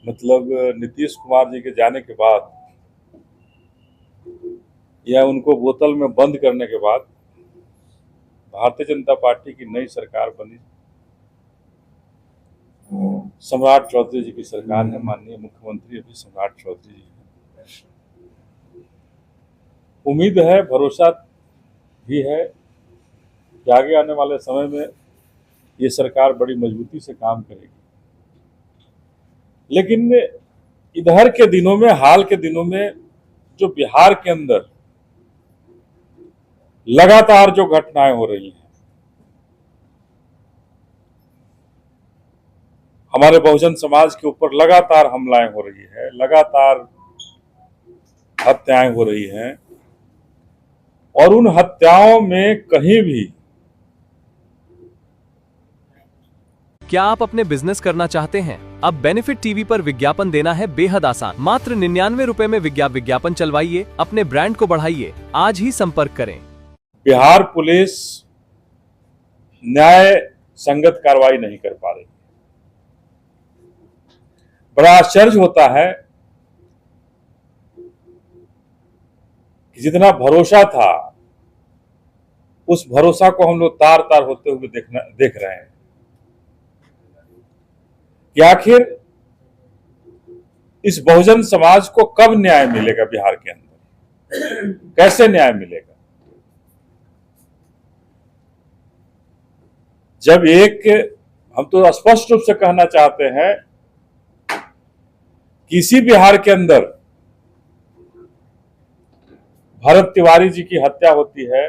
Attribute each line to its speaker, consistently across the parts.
Speaker 1: मतलब नीतीश कुमार जी के जाने के बाद या उनको बोतल में बंद करने के बाद भारतीय जनता पार्टी की नई सरकार बनी। सम्राट चौधरी जी की सरकार है। माननीय मुख्यमंत्री अभी सम्राट चौधरी जी हैं। उम्मीद है, भरोसा भी है कि आगे आने वाले समय में ये सरकार बड़ी मजबूती से काम करेगी। लेकिन इधर के दिनों में, हाल के दिनों में जो बिहार के अंदर लगातार जो घटनाएं हो रही हैं, हमारे बहुजन समाज के ऊपर लगातार हमलाएं हो रही है, लगातार हत्याएं हो रही हैं, और उन हत्याओं में कहीं भी
Speaker 2: क्या आप अपने बिजनेस करना चाहते हैं? अब बेनिफिट टीवी पर विज्ञापन देना है बेहद आसान। मात्र 99 रुपए में विज्ञापन चलवाइए, अपने ब्रांड को बढ़ाइए। आज ही संपर्क करें।
Speaker 1: बिहार पुलिस न्याय संगत कार्रवाई नहीं कर पा रही। बड़ा आश्चर्य होता है कि जितना भरोसा था, उस भरोसा को हम लोग तार तार होते हुए देख रहे हैं कि आखिर इस बहुजन समाज को कब न्याय मिलेगा। बिहार के अंदर कैसे न्याय मिलेगा, जब हम तो स्पष्ट रूप से कहना चाहते हैं कि इसी बिहार के अंदर भरत तिवारी जी की हत्या होती है।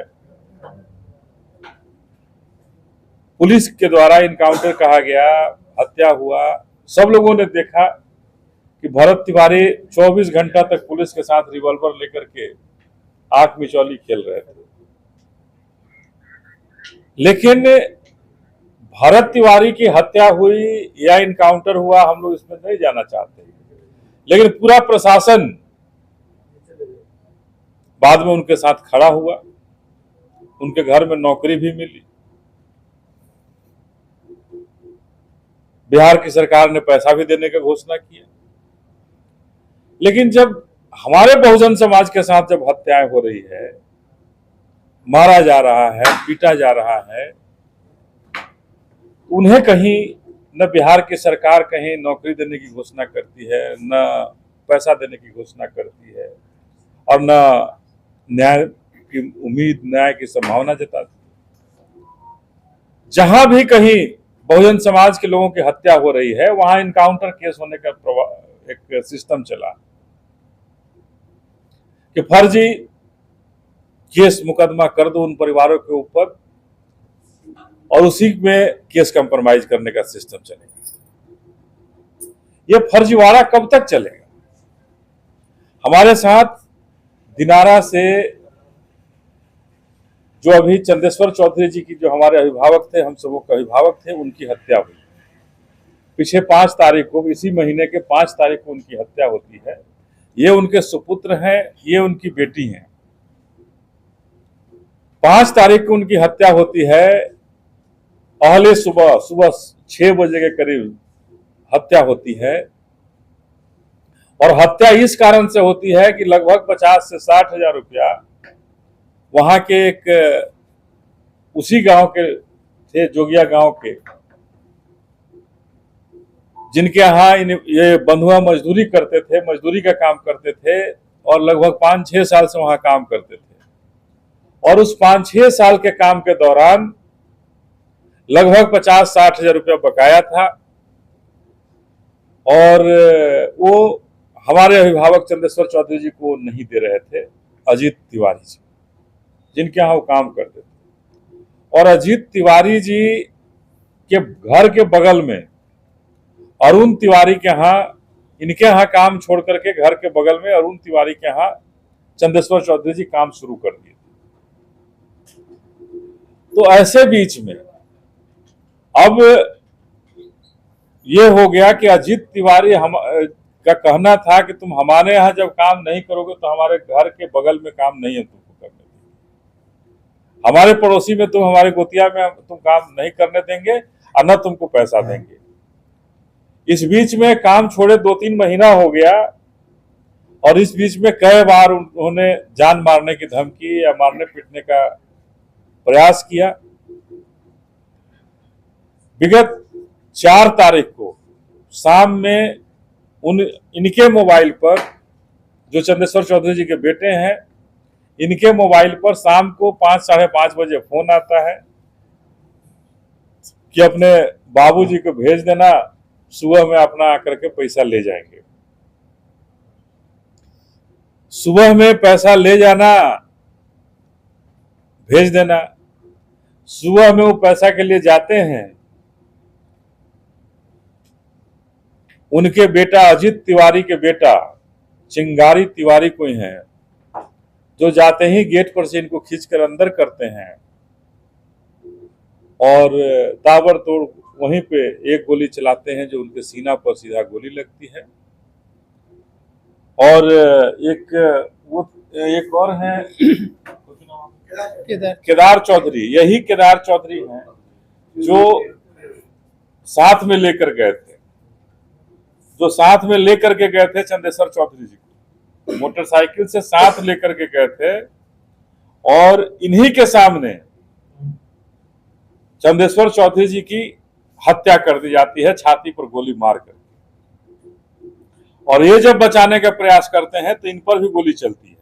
Speaker 1: पुलिस के द्वारा इनकाउंटर कहा गया, हत्या हुआ। सब लोगों ने देखा कि भरत तिवारी 24 घंटा तक पुलिस के साथ रिवॉल्वर लेकर के आंख मिचौली खेल रहे थे। लेकिन भरत तिवारी की हत्या हुई या इनकाउंटर हुआ, हम लोग इसमें नहीं जाना चाहते, लेकिन पूरा प्रशासन बाद में उनके साथ खड़ा हुआ। उनके घर में नौकरी भी मिली। बिहार की सरकार ने पैसा भी देने का घोषणा किया। लेकिन जब हमारे बहुजन समाज के साथ जब हत्याएं हो रही है, मारा जा रहा है, पीटा जा रहा है, उन्हें कहीं न बिहार की सरकार कहीं नौकरी देने की घोषणा करती है, न पैसा देने की घोषणा करती है, और न न्याय की उम्मीद, न्याय की संभावना जताती है। जहां भी कहीं बहुजन समाज के लोगों की हत्या हो रही है, वहां इनकाउंटर केस होने का एक सिस्टम चला कि फर्जी केस मुकदमा कर दो उन परिवारों के ऊपर, और उसी में केस कंप्रोमाइज करने का सिस्टम चलेगा। ये फर्जीवाड़ा कब तक चलेगा? हमारे साथ दिनारा से जो अभी चंदेश्वर चौधरी जी की, जो हमारे अभिभावक थे, हम सबों के अभिभावक थे, उनकी हत्या हुई पिछले 5 तारीख को, इसी महीने के 5 तारीख को उनकी हत्या होती है। ये उनके सुपुत्र हैं, ये उनकी बेटी हैं। 5 तारीख को उनकी हत्या होती है। पहले सुबह 6 बजे के करीब हत्या होती है, और हत्या इस कारण से होती है कि लगभग 50 से 60 हजार रुपया वहां के एक उसी गांव के थे, जोगिया गांव के, जिनके यहाँ ये बंधुआ मजदूरी करते थे, मजदूरी का काम करते थे, और लगभग 5-6 साल से वहां काम करते थे। और उस 5-6 साल के काम के दौरान लगभग 50-60 हजार रुपया बकाया था, और वो हमारे अभिभावक चंदेश्वर चौधरी जी को नहीं दे रहे थे, अजीत तिवारी जी, जिनके यहाँ वो काम करते थे। और अजीत तिवारी जी के घर के बगल में अरुण तिवारी के यहाँ, इनके यहाँ काम छोड़ करके घर के बगल में अरुण तिवारी के यहाँ चंदेश्वर चौधरी जी काम शुरू कर दिए। तो ऐसे बीच में अब ये हो गया कि अजीत तिवारी का कहना था कि तुम हमारे यहाँ जब काम नहीं करोगे तो हमारे घर के बगल में काम नहीं है तुमको करने देंगे, हमारे पड़ोसी में तुम, हमारे गोतिया में तुम काम नहीं करने देंगे, और न तुमको पैसा देंगे। इस बीच में काम छोड़े 2-3 महीना हो गया और इस बीच में कई बार उन्होंने जान मारने की धमकी या मारने पीटने का प्रयास किया। विगत 4 तारीख को शाम में इनके मोबाइल पर, जो चंदेश्वर चौधरी जी के बेटे हैं, इनके मोबाइल पर शाम को 5 साढ़े 5 बजे फोन आता है कि अपने बाबूजी को भेज देना, सुबह में अपना आकर के पैसा ले जाएंगे। सुबह में पैसा ले जाना, भेज देना। सुबह में वो पैसा के लिए जाते हैं। उनके बेटा अजीत तिवारी के बेटा चिंगारी तिवारी कोई हैं, जो जाते ही गेट पर से इनको खींचकर अंदर करते हैं और ताबड़तोड़ वहीं पे एक गोली चलाते हैं, जो उनके सीना पर सीधा गोली लगती है। और एक और है केदार चौधरी, यही केदार चौधरी हैं जो साथ में लेकर गए थे, चंदेश्वर चौधरी जी को मोटरसाइकिल से साथ लेकर के गए थे और इन्हीं के सामने चंदेश्वर चौधरी जी की हत्या कर दी जाती है, छाती पर गोली मारकर। और ये जब बचाने का प्रयास करते हैं तो इन पर भी गोली चलती है।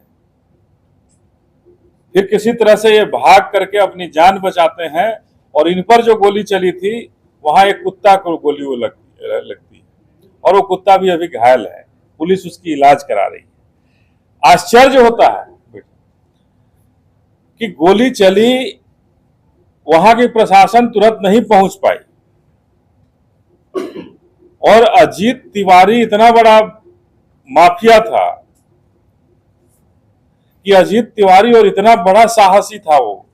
Speaker 1: फिर किसी तरह से ये भाग करके अपनी जान बचाते हैं और इन पर जो गोली चली थी वहां एक कुत्ता को गोली वो लगती है और वो कुत्ता भी अभी घायल है। पुलिस उसकी इलाज करा रही है। आश्चर्य होता है कि गोली चली, वहां की प्रशासन तुरंत नहीं पहुंच पाई और अजीत तिवारी इतना बड़ा माफिया था कि अजीत तिवारी और इतना बड़ा साहसी था वो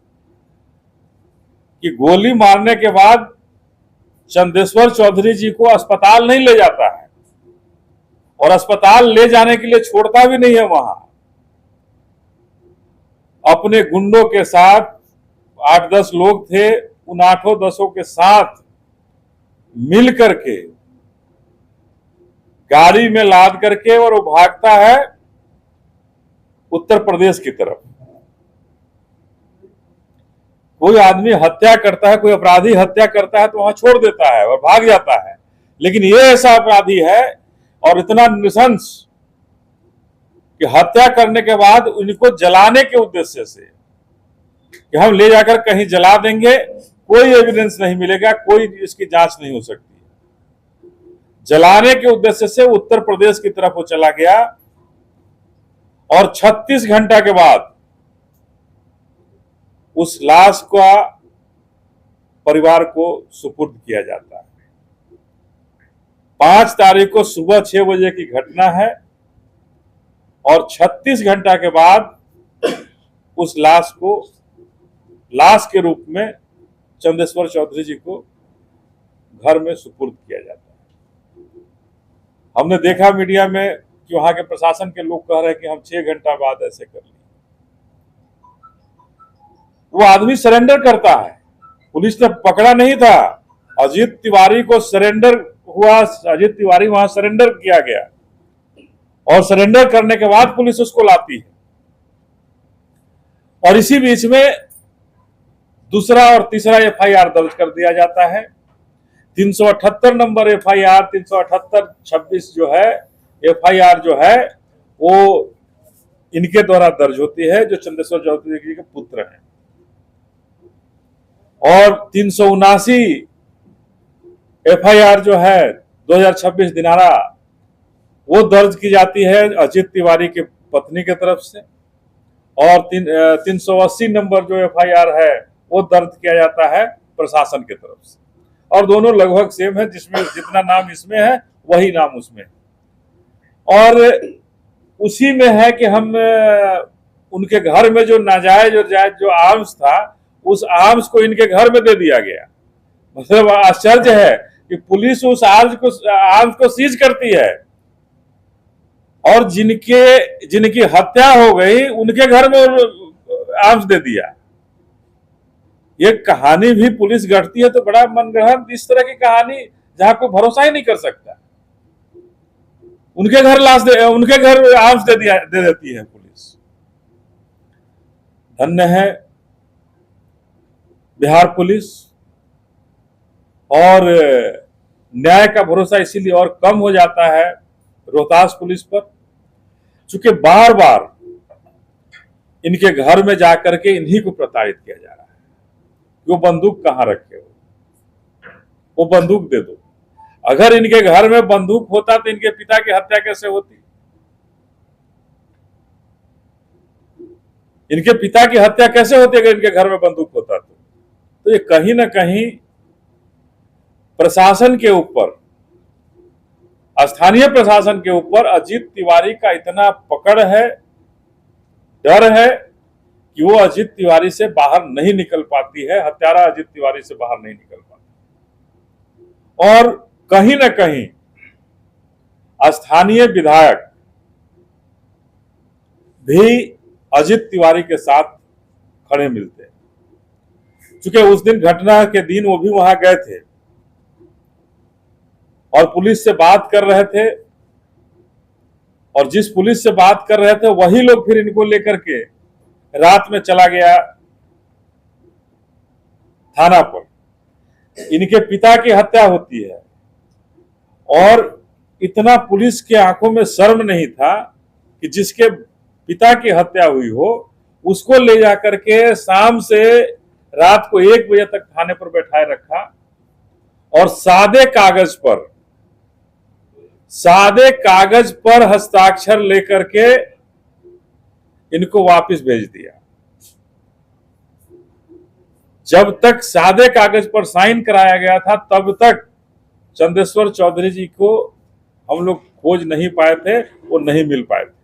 Speaker 1: कि गोली मारने के बाद चंदेश्वर चौधरी जी को अस्पताल नहीं ले जाता है और अस्पताल ले जाने के लिए छोड़ता भी नहीं है। वहां अपने गुंडों के साथ 8-10 लोग थे, उन 8-10 के साथ मिल करके गाड़ी में लाद करके और वो भागता है उत्तर प्रदेश की तरफ। कोई आदमी हत्या करता है, कोई अपराधी हत्या करता है तो वहां छोड़ देता है और भाग जाता है, लेकिन ये ऐसा अपराधी है और इतना नृशंस कि हत्या करने के बाद उनको जलाने के उद्देश्य से कि हम ले जाकर कहीं जला देंगे, कोई एविडेंस नहीं मिलेगा, कोई इसकी जांच नहीं हो सकती। जलाने के उद्देश्य से उत्तर प्रदेश की तरफ वो चला गया और 36 घंटा के बाद उस लाश का परिवार को सुपुर्द किया जाता है। 5 तारीख को सुबह 6 बजे की घटना है और 36 घंटा के बाद उस लाश को लाश के रूप में चंदेश्वर चौधरी जी को घर में सुपुर्द किया जाता है। हमने देखा मीडिया में कि वहां के प्रशासन के लोग कह रहे हैं कि हम 6 घंटा बाद ऐसे कर लिए। वो आदमी सरेंडर करता है, पुलिस ने पकड़ा नहीं था। अजीत तिवारी को सरेंडर हुआ, अजीत तिवारी वहां सरेंडर किया गया और सरेंडर करने के बाद पुलिस उसको लाती है। और इसी बीच में दूसरा और तीसरा एफआईआर दर्ज कर दिया जाता है। 378 नंबर एफआईआर, 378-26 जो है एफआईआर जो है वो इनके द्वारा दर्ज होती है, जो चंदेश्वर चौधरी जी के पुत्र हैं। और 379 एफआईआर जो है 2026 दिनारा वो दर्ज की जाती है अजीत तिवारी के पत्नी के तरफ से। और 380 नंबर जो एफआईआर है वो दर्ज किया जाता है प्रशासन की तरफ से। और दोनों लगभग सेम है, जिसमें जितना नाम इसमें है वही नाम उसमें। और उसी में है कि हम उनके घर में जो नाजायज और जायज जो आर्म्स था, उस आर्म्स को इनके घर में दे दिया गया। मतलब आश्चर्य है कि पुलिस उस आर्म्स को सीज करती है और जिनकी हत्या हो गई उनके घर में आर्म्स दे दिया। ये कहानी भी पुलिस गढ़ती है तो बड़ा मनगढ़ंत, इस तरह की कहानी जहां कोई भरोसा ही नहीं कर सकता। उनके घर उनके घर आर्म्स दे देती है पुलिस। धन्य है बिहार पुलिस। और न्याय का भरोसा इसीलिए और कम हो जाता है रोहतास पुलिस पर, चूंकि बार बार इनके घर में जाकर के इन्हीं को प्रताड़ित किया जा रहा है। वो बंदूक कहां रखे हो, वो बंदूक दे दो। अगर इनके घर में बंदूक होता तो इनके पिता की हत्या कैसे होती? इनके पिता की हत्या कैसे होती अगर इनके घर में बंदूक होता तो ये कहीं ना कहीं प्रशासन के ऊपर, स्थानीय प्रशासन के ऊपर अजीत तिवारी का इतना पकड़ है, डर है कि वो अजीत तिवारी से बाहर नहीं निकल पाती है, हत्यारा अजीत तिवारी से बाहर नहीं निकल पाती। और कहीं ना कहीं स्थानीय विधायक भी अजीत तिवारी के साथ खड़े मिलते हैं, क्योंकि उस दिन घटना के दिन वो भी वहां गए थे और पुलिस से बात कर रहे थे, और जिस पुलिस से बात कर रहे थे वही लोग फिर इनको लेकर के रात में चला गया थाना पर। इनके पिता की हत्या होती है और इतना पुलिस के आंखों में शर्म नहीं था कि जिसके पिता की हत्या हुई हो उसको ले जाकर के शाम से रात को 1 बजे तक थाने पर बैठाए रखा और सादे कागज पर हस्ताक्षर लेकर के इनको वापस भेज दिया। जब तक सादे कागज पर साइन कराया गया था तब तक चंदेश्वर चौधरी जी को हम लोग खोज नहीं पाए थे, वो नहीं मिल पाए थे।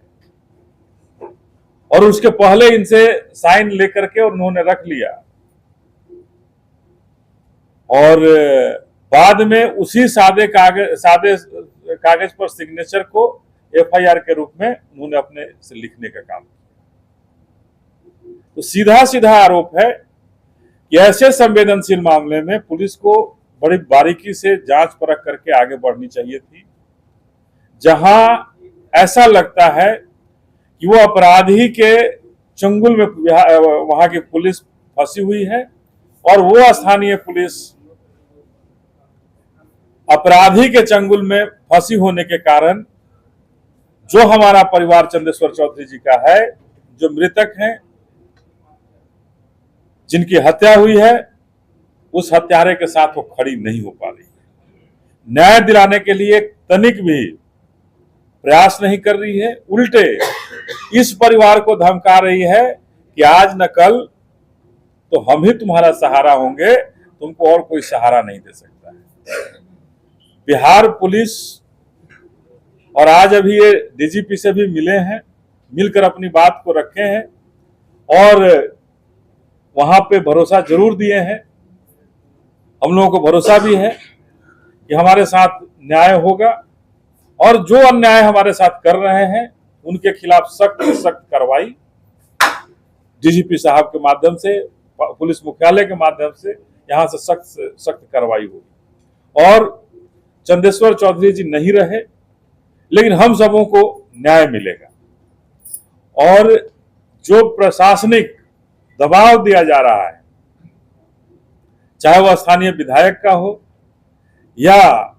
Speaker 1: और उसके पहले इनसे साइन लेकर के उन्होंने रख लिया और बाद में उसी सादे कागज पर सिग्नेचर को एफआईआर के रूप में उन्होंने अपने से लिखने का काम किया। तो सीधा सीधा आरोप है कि ऐसे संवेदनशील मामले में पुलिस को बड़ी बारीकी से जांच परख करके आगे बढ़नी चाहिए थी। जहां ऐसा लगता है कि वो अपराधी के चंगुल में वहां की पुलिस फंसी हुई है और वो स्थानीय पुलिस अपराधी के चंगुल में फंसी होने के कारण जो हमारा परिवार चंदेश्वर चौधरी जी का है, जो मृतक हैं, जिनकी हत्या हुई है, उस हत्यारे के साथ वो खड़ी नहीं हो पा रही है। न्याय दिलाने के लिए तनिक भी प्रयास नहीं कर रही है, उल्टे इस परिवार को धमका रही है कि आज न कल तो हम ही तुम्हारा सहारा होंगे, तुमको और कोई सहारा नहीं दे सकता है। बिहार पुलिस और आज अभी ये डीजीपी से भी मिले हैं, मिलकर अपनी बात को रखे हैं और वहां पे भरोसा जरूर दिए हैं। हम लोगों को भरोसा भी है कि हमारे साथ न्याय होगा और जो अन्याय हमारे साथ कर रहे हैं उनके खिलाफ सख्त से सख्त कार्रवाई डीजीपी साहब के माध्यम से, पुलिस मुख्यालय के माध्यम से यहां से सख्त कार्रवाई होगी। और चंदेश्वर चौधरी जी नहीं रहे, लेकिन हम सबों को न्याय मिलेगा। और जो प्रशासनिक दबाव दिया जा रहा है, चाहे वह स्थानीय विधायक का हो या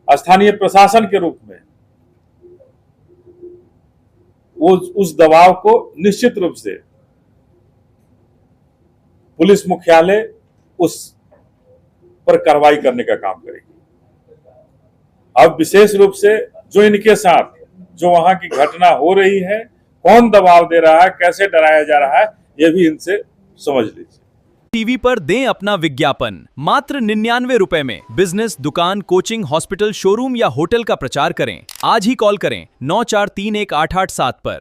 Speaker 1: स्थानीय प्रशासन के रूप में, वो उस दबाव को निश्चित रूप से पुलिस मुख्यालय उस पर कार्रवाई करने का काम करेगी। अब विशेष रूप से जो इनके साथ जो वहां की घटना हो रही है, कौन दबाव दे रहा है, कैसे डराया जा रहा है, ये भी इनसे समझ लीजिए।
Speaker 2: टीवी पर दें अपना विज्ञापन मात्र 99 रुपए में। बिजनेस, दुकान, कोचिंग, हॉस्पिटल, शोरूम या होटल का प्रचार करें। आज ही कॉल करें 94318887 पर।